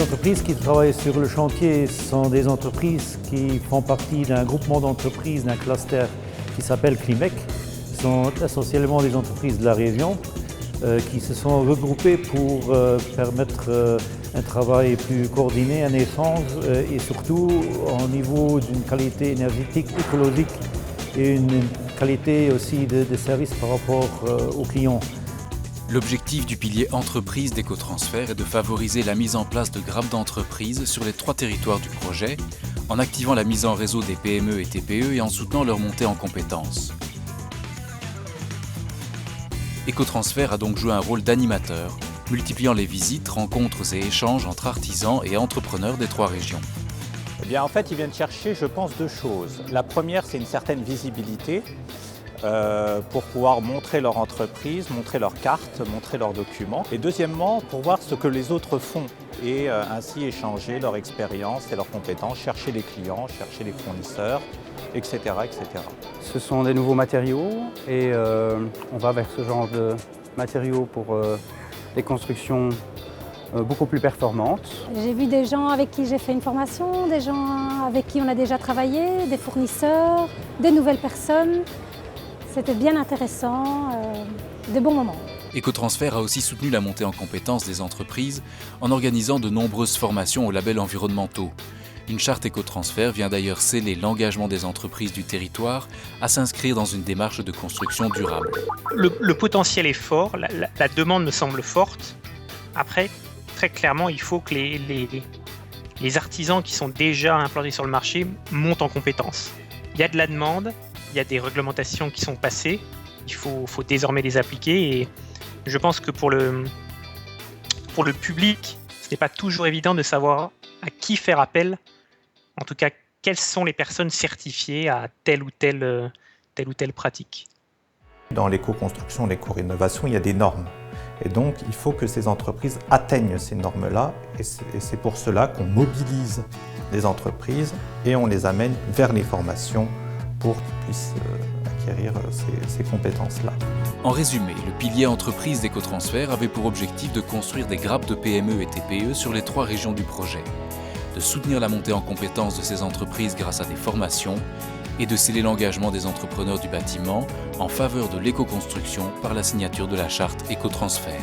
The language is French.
Les entreprises qui travaillent sur le chantier sont des entreprises qui font partie d'un groupement d'entreprises, d'un cluster qui s'appelle Climec. Ce sont essentiellement des entreprises de la région qui se sont regroupées pour permettre un travail plus coordonné, un échange et surtout au niveau d'une qualité énergétique, écologique et une qualité aussi de service par rapport aux clients. L'objectif du pilier entreprise d'Ecotransfert est de favoriser la mise en place de grappes d'entreprises sur les 3 territoires du projet, en activant la mise en réseau des PME et TPE et en soutenant leur montée en compétences. Ecotransfert a donc joué un rôle d'animateur, multipliant les visites, rencontres et échanges entre artisans et entrepreneurs des 3 régions. Eh bien, en fait, ils viennent chercher, je pense, 2 choses. La première, c'est une certaine visibilité pour pouvoir montrer leur entreprise, montrer leurs cartes, montrer leurs documents. Et deuxièmement, pour voir ce que les autres font et ainsi échanger leur expérience et leurs compétences, chercher les clients, chercher les fournisseurs, etc., etc. Ce sont des nouveaux matériaux et on va vers ce genre de matériaux pour des constructions beaucoup plus performantes. J'ai vu des gens avec qui j'ai fait une formation, des gens avec qui on a déjà travaillé, des fournisseurs, des nouvelles personnes. C'était bien intéressant, de bons moments. Ecotransfert a aussi soutenu la montée en compétences des entreprises en organisant de nombreuses formations aux labels environnementaux. Une charte Ecotransfert vient d'ailleurs sceller l'engagement des entreprises du territoire à s'inscrire dans une démarche de construction durable. Le potentiel est fort, la demande me semble forte. Après, très clairement, il faut que les artisans qui sont déjà implantés sur le marché montent en compétences. Il y a de la demande, il y a des réglementations qui sont passées, il faut désormais les appliquer et je pense que pour le public, ce n'est pas toujours évident de savoir à qui faire appel, en tout cas quelles sont les personnes certifiées à telle ou telle pratique. Dans l'éco-construction, l'éco-rénovation, il y a des normes. Et donc, il faut que ces entreprises atteignent ces normes-là. Et c'est pour cela qu'on mobilise les entreprises et on les amène vers les formations pour qu'ils puissent acquérir ces compétences-là. En résumé, le pilier entreprise d'Ecotransfert avait pour objectif de construire des grappes de PME et TPE sur les 3 régions du projet, de soutenir la montée en compétences de ces entreprises grâce à des formations et de sceller l'engagement des entrepreneurs du bâtiment en faveur de l'éco-construction par la signature de la charte Ecotransfert.